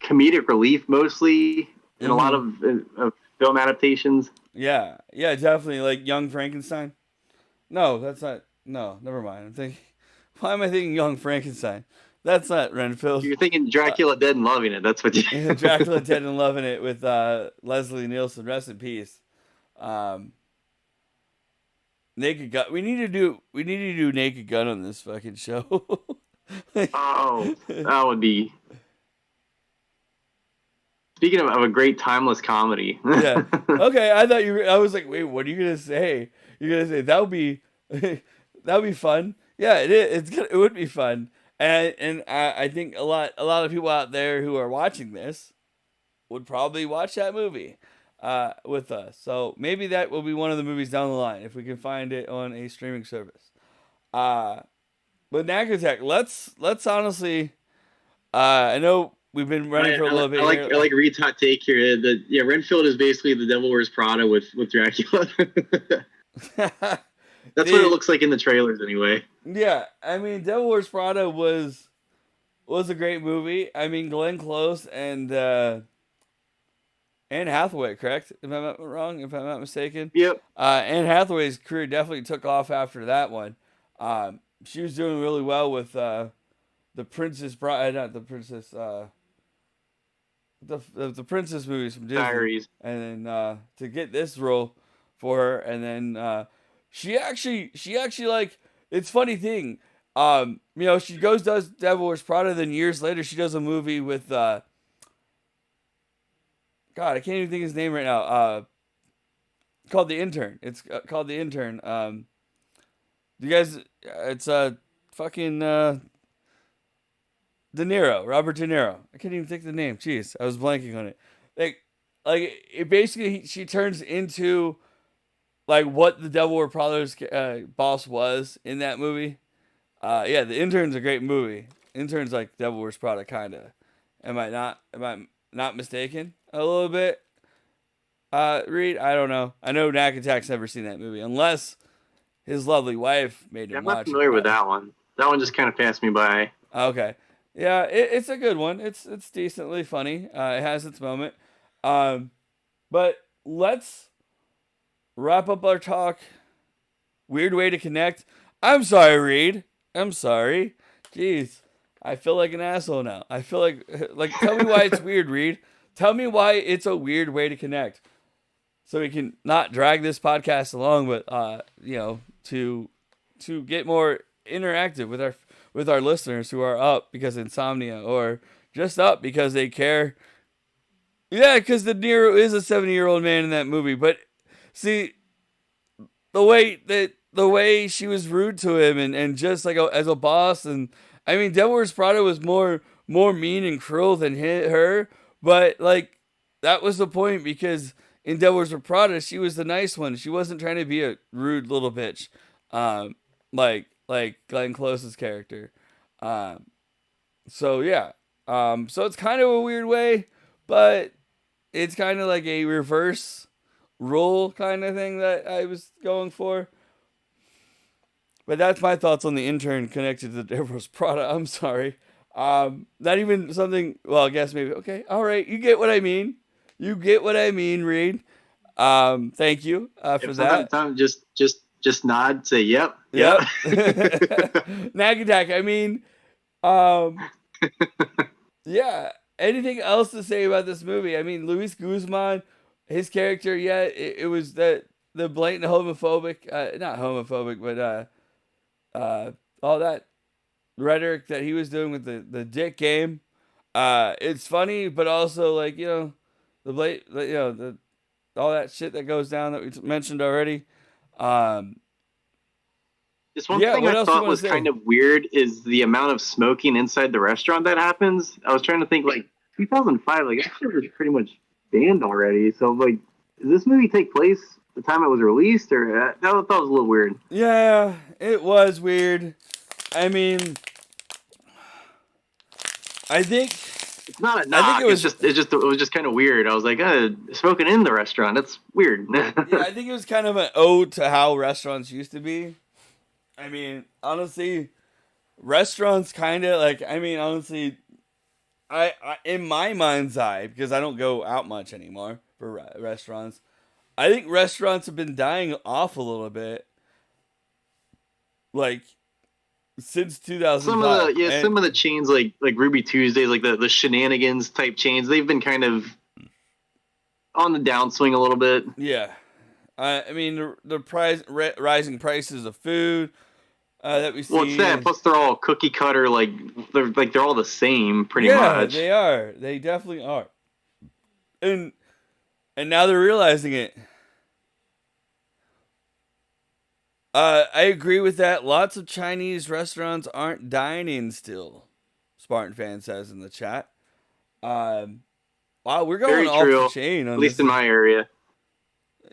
comedic relief mostly in a lot of film adaptations. Yeah, definitely like Young Frankenstein. No, that's not. No, never mind. I'm thinking. Why am I thinking Young Frankenstein? That's not Renfield. You're thinking Dracula Dead and Loving It. That's what you. Dracula Dead and Loving It with Leslie Nielsen. Rest in peace. Naked Gun. We need to do Naked Gun on this fucking show. Oh, that would be. Speaking of a great timeless comedy. Yeah. Okay, I thought I was like, wait, what are you gonna say? You're gonna say that would be fun. Yeah, it is. It would be fun. And I think a lot of people out there who are watching this would probably watch that movie with us. So maybe that will be one of the movies down the line if we can find it on a streaming service. But Nakatek, let's honestly, I know we've been running for a little bit. I like Reed's hot take here. Renfield is basically the Devil Wears Prada with Dracula. That's what it looks like in the trailers, anyway. Yeah, I mean, Devil Wears Prada was a great movie. I mean, Glenn Close and Anne Hathaway, correct? If I'm not wrong, if I'm not mistaken. Yep. Anne Hathaway's career definitely took off after that one. She was doing really well with the Princess Bride, not the Princess, the Princess movies from Disney. Diaries. And then to get this role for her, and then she actually like, it's a funny thing. She does Devil Wears Prada, then years later she does a movie with God, I can't even think of his name right now. Called The Intern. It's called The Intern. You guys, it's fucking De Niro, Robert De Niro. I can't even think of the name. Jeez, I was blanking on it. Like it basically, she turns into like what the Devil Wears Prada's boss was in that movie. Yeah, The Intern's a great movie. Intern's like Devil Wears Prada, kinda. Am I not mistaken? A little bit. Reed, I don't know. I know Nakatak's never seen that movie, unless his lovely wife made him watch it. I'm not familiar with that one. That one just kind of passed me by. Okay. Yeah, it's a good one. It's decently funny. It has its moment. But let's wrap up our talk. Weird way to connect. I'm sorry, Reed. I'm sorry. Jeez. I feel like an asshole now. I feel like tell me why it's weird, Reed. Tell me why it's a weird way to connect. So we can not drag this podcast along, but to get more interactive with our listeners who are up because of insomnia or just up because they care. Yeah, because De Niro is a 70-year-old man in that movie, but see the way she was rude to him and just like as a boss, and I mean Devil Wears Prada was more mean and cruel than her, but like that was the point, because in Devil Wears Prada she was the nice one. She wasn't trying to be a rude little bitch, like Glenn Close's character. So yeah, so it's kind of a weird way, but it's kind of like a reverse role kind of thing that I was going for. But that's my thoughts on The Intern connected to the Devil Wears Prada. I'm sorry. Not even something, well, I guess maybe, okay, all right, you get what I mean. You get what I mean, Reed. Thank you for that. Just nod, say yep. Yep. Nagadak, I mean, yeah, anything else to say about this movie? I mean, Luis Guzman, his character, yeah, it was the blatant homophobic, not homophobic, but all that rhetoric that he was doing with the dick game. It's funny, but also like the all that shit that goes down that we mentioned already. This one thing what I else you thought wanna was say? kind of weird is the amount of smoking inside the restaurant that happens. I was trying to think, like, 2005, like, that shit was pretty much banned already. So, like, does this movie take place the time it was released, or that was a little weird? Yeah, it was weird. I mean, I think It's not a knock. I think it was just kind of weird. I was like, smoking in the restaurant. That's weird. yeah, I think it was kind of an ode to how restaurants used to be. I mean, honestly, restaurants kind of like. I mean, honestly, I in my mind's eye, because I don't go out much anymore for restaurants. I think restaurants have been dying off a little bit, like since 2005. Some of the chains like Ruby Tuesdays, like the Shenanigans type chains, they've been kind of on the downswing a little bit. Yeah, I mean the rising prices of food that we see. Well, it's that. Plus, they're all cookie cutter. They're all the same, pretty much. Yeah, they are. They definitely are. And now they're realizing it. I agree with that. Lots of Chinese restaurants aren't dining still. Spartan fan says in the chat. Wow, we're going Very off true. the chain. At least in my area.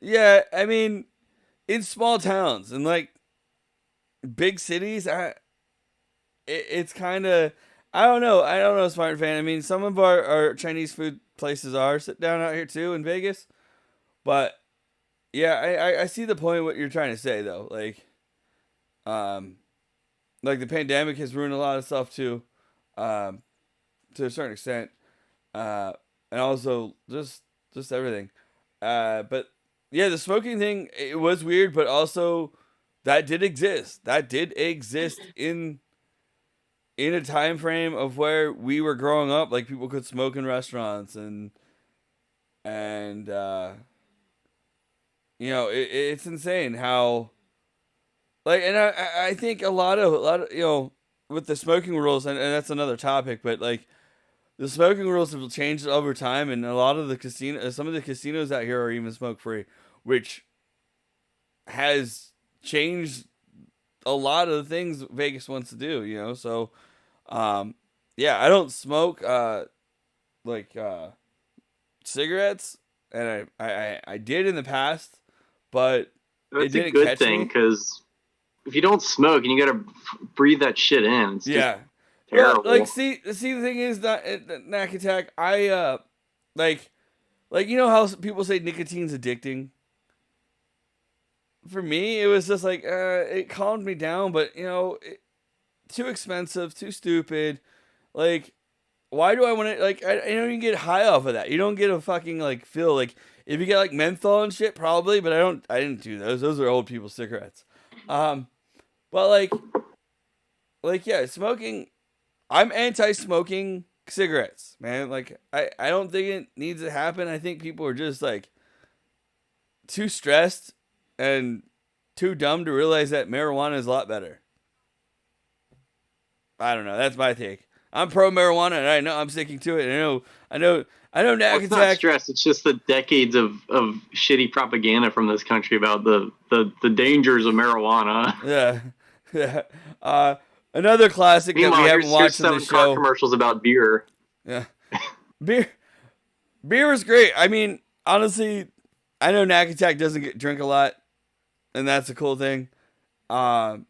Yeah, I mean, in small towns and like big cities, it's kind of, I don't know, Spartan fan. I mean, some of our Chinese food places are sit down out here too in Vegas, but yeah, I see the point of what you're trying to say though. Like the pandemic has ruined a lot of stuff too, to a certain extent, and also just everything. But yeah, the smoking thing, it was weird, but also that did exist. That did exist in a time frame of where we were growing up. Like people could smoke in restaurants and it's insane how, like, and I think a lot of with the smoking rules, and that's another topic, but like the smoking rules have changed over time, and a lot of some of the casinos out here are even smoke free, which has changed a lot of the things Vegas wants to do. So yeah, I don't smoke cigarettes, and I did in the past. But that's a good thing, because if you don't smoke and you gotta breathe that shit in, it's just terrible. Well, like, see, the thing is that Knack Attack, I like how people say nicotine's addicting. For me, it was just like it calmed me down, but too expensive, too stupid. Like, why do I want to? Like, I don't even get high off of that. You don't get a fucking like feel like. If you get like menthol and shit, probably, but I didn't do those. Those are old people cigarettes. But like yeah, smoking. I'm anti-smoking cigarettes, man. Like I don't think it needs to happen. I think people are just like too stressed and too dumb to realize that marijuana is a lot better. I don't know. That's my take. I'm pro marijuana, and I know I'm sticking to it. I know. Knack It's not stress. It's just the decades of shitty propaganda from this country about the dangers of marijuana. Yeah. Another classic that we haven't watched in the show. Commercials about beer. Yeah. Beer is great. I mean, honestly, I know Knack Attack doesn't drink a lot, and that's a cool thing. But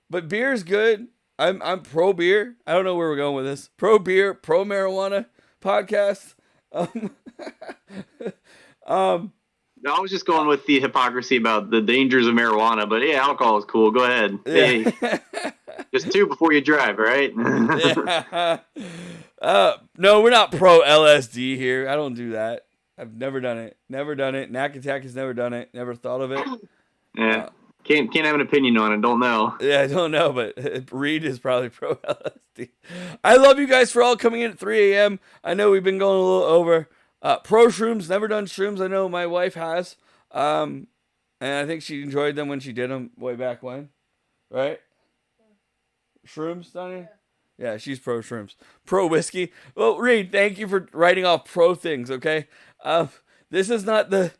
beer is good. I'm pro beer. I don't know where we're going with this. Pro beer, pro marijuana podcast. I was just going with the hypocrisy about the dangers of marijuana, but yeah, alcohol is cool. Go ahead. Yeah. Hey, just 2 before you drive, right? Yeah. No, we're not pro LSD here. I don't do that. I've never done it. Never done it. Knack Attack has never done it. Never thought of it. Yeah. Can't have an opinion on it. Don't know. Yeah, I don't know, but Reed is probably pro LSD. I love you guys for all coming in at 3 a.m. I know we've been going a little over. Pro shrooms, never done shrooms. I know my wife has. And I think she enjoyed them when she did them way back when. Right? Shrooms, Donnie? Yeah, she's pro shrooms. Pro whiskey. Well, Reed, thank you for writing off pro things, okay? This is not the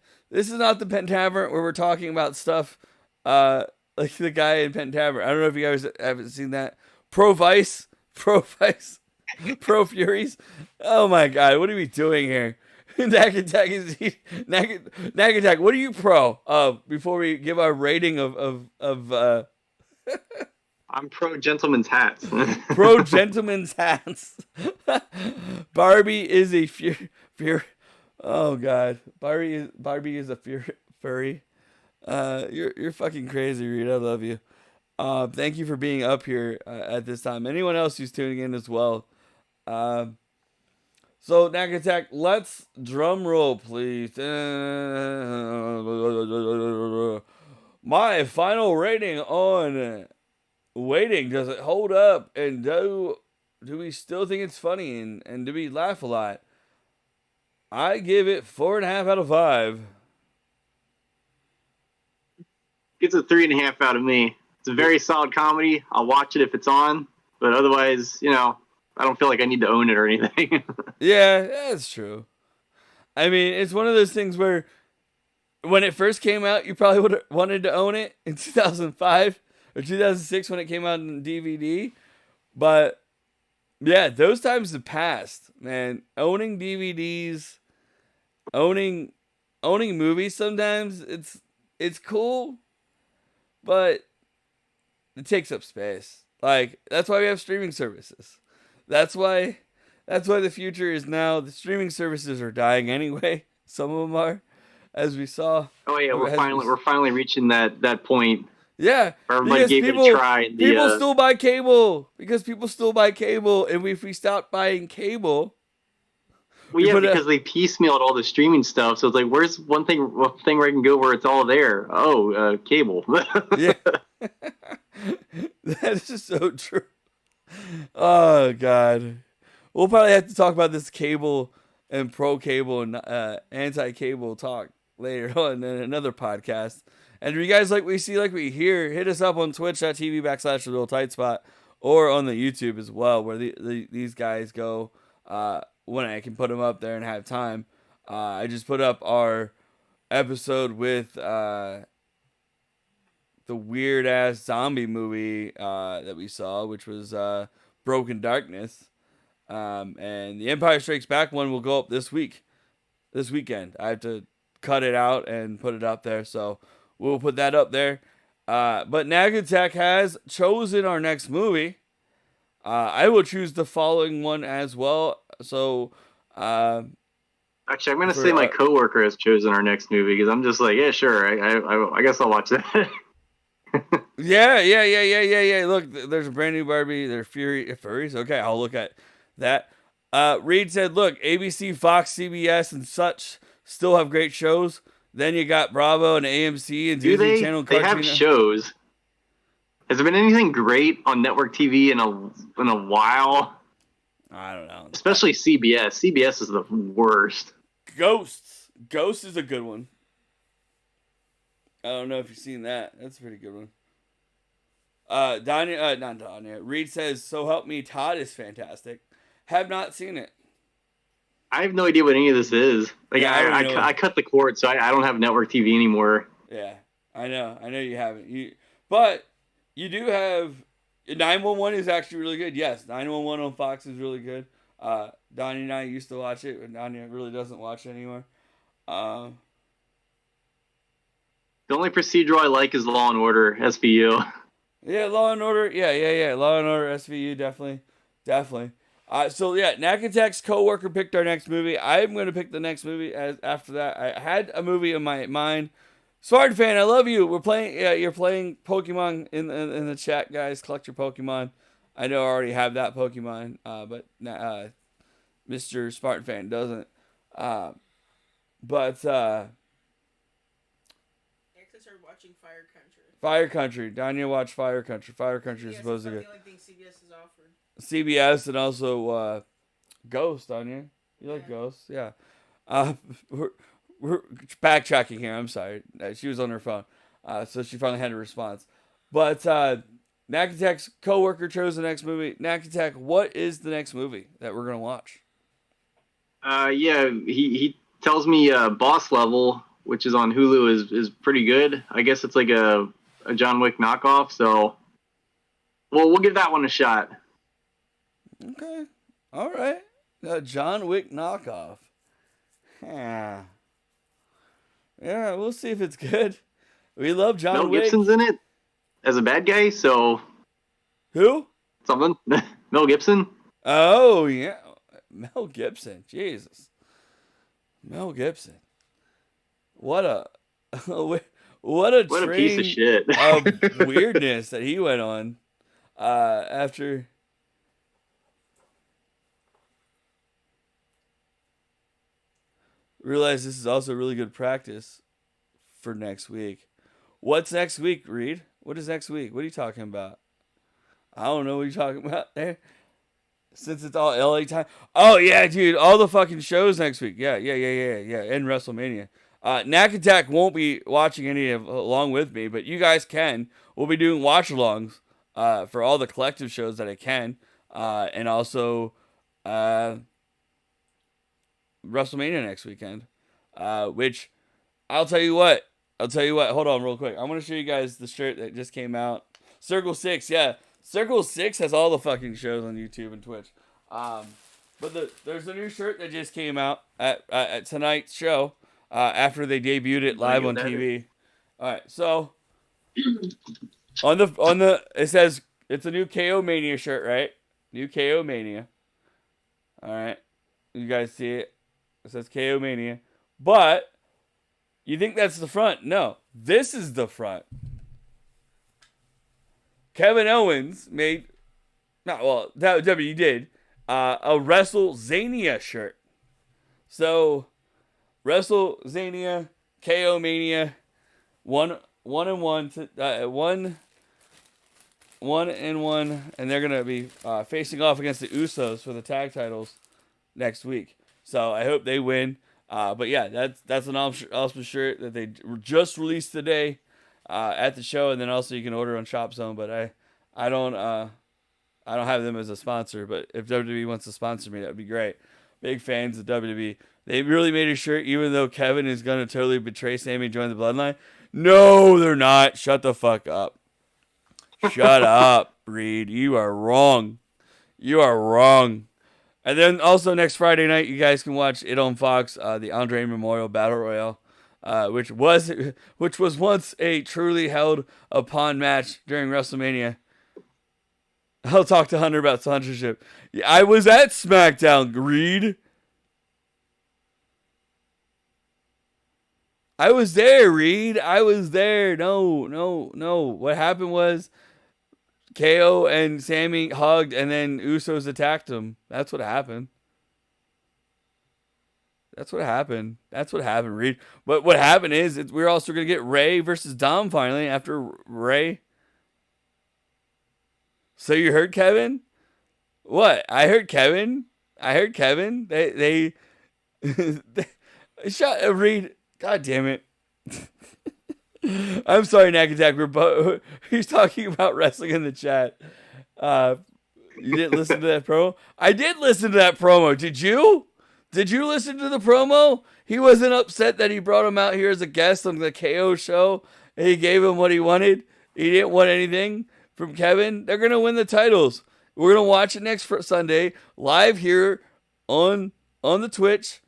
Pen Tavern where we're talking about stuff like the guy in Pen Tavern. I don't know if you guys haven't seen that. Pro Vice, Pro Furies. Oh my god, what are we doing here? Nagatak, what are you pro? Before we give our rating of I'm pro gentleman's hats. pro gentleman's hats. Barbie is a fear. Oh god, Barbie is a furry. You're fucking crazy, Reed. I love you. Thank you for being up here at this time. Anyone else who's tuning in as well. So Nagatak, let's drum roll, please. My final rating on Waiting. Does it hold up? And do we still think it's funny? And do we laugh a lot? I give it 4.5 out of 5. It's a 3.5 out of me. It's a very solid comedy. I'll watch it if it's on, but otherwise, I don't feel like I need to own it or anything. Yeah, that's true. I mean, it's one of those things where when it first came out, you probably would have wanted to own it in 2005 or 2006 when it came out on DVD. But yeah, those times have passed, man. Owning DVDs, owning movies sometimes it's cool, but it takes up space. Like, that's why we have streaming services. That's why the future is now. The streaming services are dying anyway. Some of them are, as we saw. Oh yeah, we're finally reaching that point. Yeah, everybody gave it a try. People still buy cable because people still buy cable, and if we stop buying cable, well, yeah, because they piecemealed all the streaming stuff. So it's like, where's one thing where I can go where it's all there? Oh, cable. Yeah, that is just so true. Oh god, we'll probably have to talk about this cable and pro cable and anti-cable talk later on in another podcast. And if you guys like what we see, like we hear, hit us up on twitch.tv/TheRealTightspot or on the YouTube as well, where these guys go when I can put them up there and have time. I just put up our episode with the weird ass zombie movie that we saw, which was Broken Darkness. And the Empire Strikes Back one will go up this weekend. I have to cut it out and put it up there, so we'll put that up there. But Nagatek has chosen our next movie. I will choose the following one as well. So, actually, I'm going to say my coworker has chosen our next movie because I'm just like, yeah, sure. I guess I'll watch that. Yeah. Look, there's a brand new Barbie. They're furries. Okay, I'll look at that. Reed said, look, ABC, Fox, CBS, and such still have great shows. Then you got Bravo and AMC and Disney Channel. They have shows. Has there been anything great on network TV in a while? I don't know. Especially CBS. CBS is the worst. Ghosts. Ghost is a good one. I don't know if you've seen that. That's a pretty good one. Not Danya. Reed says, so help me, Todd is fantastic. Have not seen it. I have no idea what any of this is. Like, yeah, I cut the cord, so I don't have network TV anymore. Yeah, I know you haven't. But you do have 911 is actually really good. Yes, 911 on Fox is really good. Donnie and I used to watch it, but Donnie really doesn't watch it anymore. The only procedural I like is Law and Order SVU. Yeah, Law and Order. Yeah. Law and Order SVU, definitely. So yeah, Nakatek's coworker picked our next movie. I'm going to pick the next movie after that. I had a movie in my mind. Spartan fan, I love you. We're playing. Yeah, you're playing Pokemon in the chat, guys. Collect your Pokemon. I know I already have that Pokemon, but Mr. Spartan fan doesn't. I started watching Fire Country. Fire Country. Danya watched Fire Country. Fire Country is supposed to That's get the only thing CBS has offered. CBS and also Ghost. Danya, you like Yeah. Ghost? Yeah. We're backtracking here. I'm sorry. She was on her phone, so she finally had a response. But Nakatek's coworker chose the next movie. Nakatek, what is the next movie that we're gonna watch? Yeah, he tells me Boss Level, which is on Hulu, is pretty good. I guess it's like a John Wick knockoff. So, we'll give that one a shot. Okay. All right. John Wick knockoff. Yeah. Yeah, we'll see if it's good. We love John Mel Wick. Gibson's in it as a bad guy, so Who? something. Mel Gibson. Oh, yeah. Mel Gibson. Jesus. Mel Gibson. What a what a piece of shit. of weirdness that he went on after realize this is also really good practice for next week. What's next week, Reed? What is next week? What are you talking about? I don't know what you're talking about there. Since it's all LA time. Oh, yeah, dude. All the fucking shows next week. Yeah. And WrestleMania. Nakatek won't be watching any of along with me, but you guys can. We'll be doing watch-alongs for all the collective shows that I can. And also WrestleMania next weekend. Which, I'll tell you what. Hold on real quick. I'm going to show you guys the shirt that just came out. Circle 6, yeah. Circle 6 has all the fucking shows on YouTube and Twitch. But there's a new shirt that just came out at tonight's show after they debuted it live on TV. All right, so on the it says it's a new KO Mania shirt, right? New KO Mania. All right, you guys see it? It says KO Mania, but you think that's the front? No, this is the front. Kevin Owens made, WWE did, a WrestleZania shirt. So, WrestleZania, KO Mania, one and one, and they're gonna be facing off against the Usos for the tag titles next week. So I hope they win. But yeah, that's an awesome shirt that they just released today. At the show, and then also you can order on Shop Zone, but I don't have them as a sponsor, but if WWE wants to sponsor me, that would be great. Big fans of WWE. They really made a shirt, even though Kevin is going to totally betray Sami and join the Bloodline. No, they're not. Shut the fuck up. Shut up, Reed. You are wrong. And then also next Friday night, you guys can watch it on Fox, the Andre Memorial Battle Royale. Which was once a truly held upon match during WrestleMania. I'll talk to Hunter about sponsorship. Yeah, I was at SmackDown, Reed. I was there, Reed. I was there. No. What happened was KO and Sami hugged, and then Usos attacked him. That's what happened. That's what happened, Reed. But what happened is we're also going to get Ray versus Dom finally after Ray. So you heard Kevin? What? I heard Kevin. They shut Reed. God damn it. I'm sorry, Nakatek. He's talking about wrestling in the chat. You didn't listen to that promo? I did listen to that promo. Did you? Did you listen to the promo? He wasn't upset that he brought him out here as a guest on the KO show. And he gave him what he wanted. He didn't want anything from Kevin. They're going to win the titles. We're going to watch it next Sunday live here on the Twitch.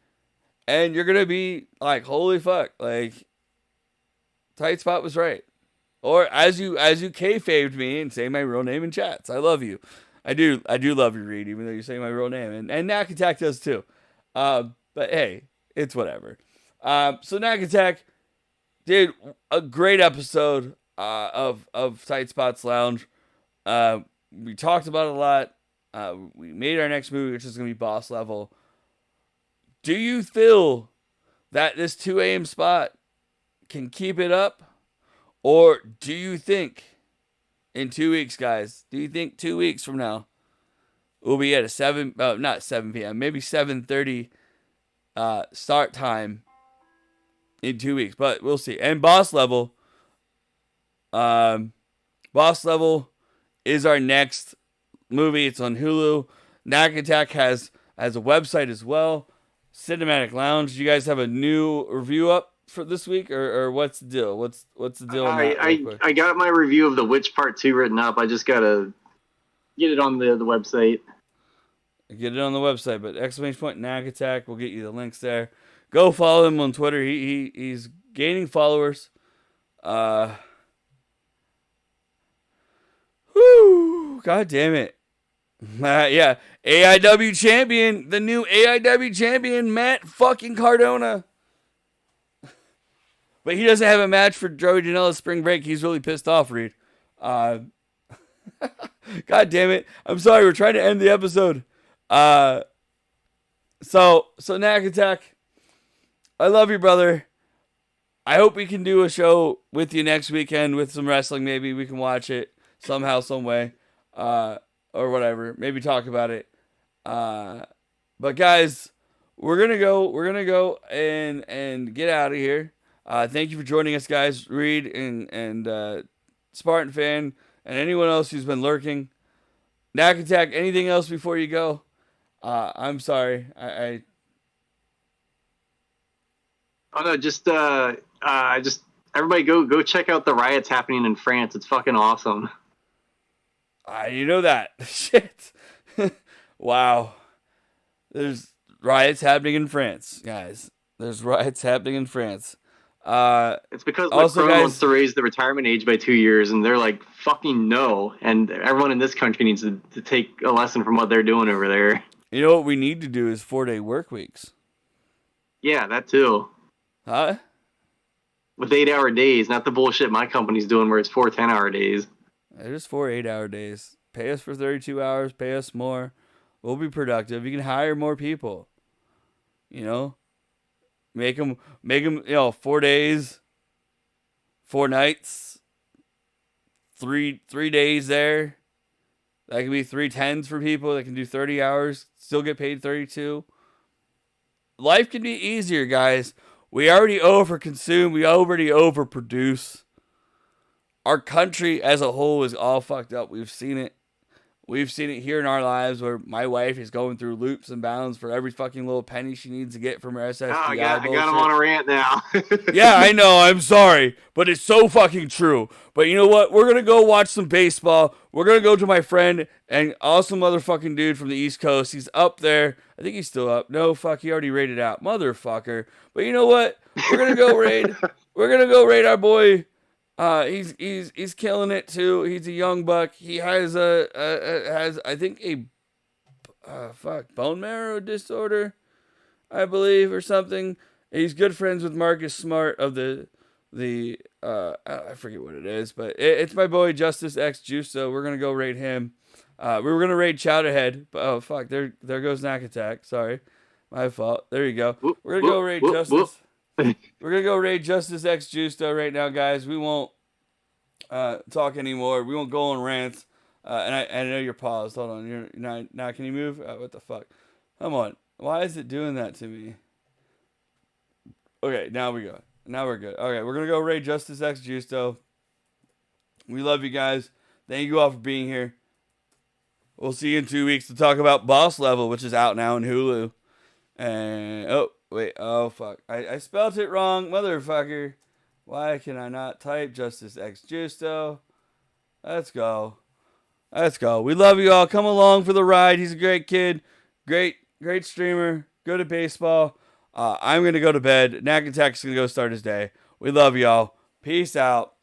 And you're going to be like, holy fuck. Like, Tightspot was right. Or as you kayfaved me and say my real name in chats. I love you. I do love you, Reed, even though you say my real name. And Nakatek does too. But hey, it's whatever. So Nakatek did a great episode of Tightspot'S Lounge. We talked about it a lot. We made our next movie, which is going to be Boss Level. Do you feel that this 2 a.m. spot can keep it up? Or do you think in 2 weeks, guys, do you think 2 weeks from now we'll be at a not 7 p.m., maybe 7:30 start time in 2 weeks, but we'll see. And Boss Level is our next movie. It's on Hulu. Knack Attack has a website as well. Cinematic Lounge. Do you guys have a new review up for this week, or what's the deal? What's the deal on that? I got my review of The Witch Part 2 written up. I just gotta get it on the website. Get it on the website, but ! Knack Attack. We'll get you the links there. Go follow him on Twitter. He's gaining followers. Whoo! God damn it. Yeah. AIW champion. The new AIW champion, Matt fucking Cardona. But he doesn't have a match for Joey Janela's spring break. He's really pissed off, Reed. God damn it. I'm sorry. We're trying to end the episode. So Knack Attack, I love you, brother. I hope we can do a show with you next weekend with some wrestling. Maybe we can watch it somehow, some way, or whatever. Maybe talk about it. But guys, we're gonna go and get out of here. Thank you for joining us, guys. Reed and Spartan Fan and anyone else who's been lurking. Knack Attack. Anything else before you go? I'm sorry. Oh no, just everybody go check out the riots happening in France. It's fucking awesome. You know that. Shit. Wow. There's riots happening in France, guys. There's riots happening in France. It's because Macron wants to raise the retirement age by 2 years, and they're like, fucking no. And everyone in this country needs to take a lesson from what they're doing over there. You know what we need to do is 4-day work weeks. Yeah, that too. Huh? With 8-hour days, not the bullshit my company's doing where it's 4 10-hour days. There's 4 8-hour days. Pay us for 32 hours. Pay us more. We'll be productive. You can hire more people. You know? Make them, 4 days, 4 nights, 3 days there. That could be 3 10s for people that can do 30 hours, still get paid 32. Life can be easier, guys. We already overconsume. We already overproduce. Our country as a whole is all fucked up. We've seen it. We've seen it here in our lives where my wife is going through loops and bounds for every fucking little penny she needs to get from her SSDI. I got him on a rant now. Yeah, I know. I'm sorry. But it's so fucking true. But you know what? We're going to go watch some baseball. We're going to go to my friend and awesome motherfucking dude from the East Coast. He's up there. I think he's still up. No, fuck. He already raided out. Motherfucker. But you know what? We're going to go raid. We're going to go raid our boy. He's killing it too. He's a young buck. He has I think a bone marrow disorder, I believe, or something. He's good friends with Marcus Smart of the I forget what it is, but it's my boy Justice X Juice. So we're gonna go raid him. We were gonna raid Chowderhead, but oh fuck, there goes Knack Attack. Sorry, my fault. There you go. We're gonna go raid Justice. We're going to go raid Justice X Juice though right now, guys. We won't talk anymore. We won't go on rants. And I know you're paused. Hold on. You're now can you move? What the fuck? Come on. Why is it doing that to me? Okay, now we go. Now we're good. Okay, we're going to go raid Justice X Juice though. We love you guys. Thank you all for being here. We'll see you in 2 weeks to talk about Boss Level, which is out now in Hulu. And wait, oh fuck. I spelled it wrong, motherfucker. Why can I not type Justice X Justo? Let's go. We love you all. Come along for the ride. He's a great kid. Great streamer. Good at baseball. I'm going to go to bed. Knack Attack's going to go start his day. We love y'all. Peace out.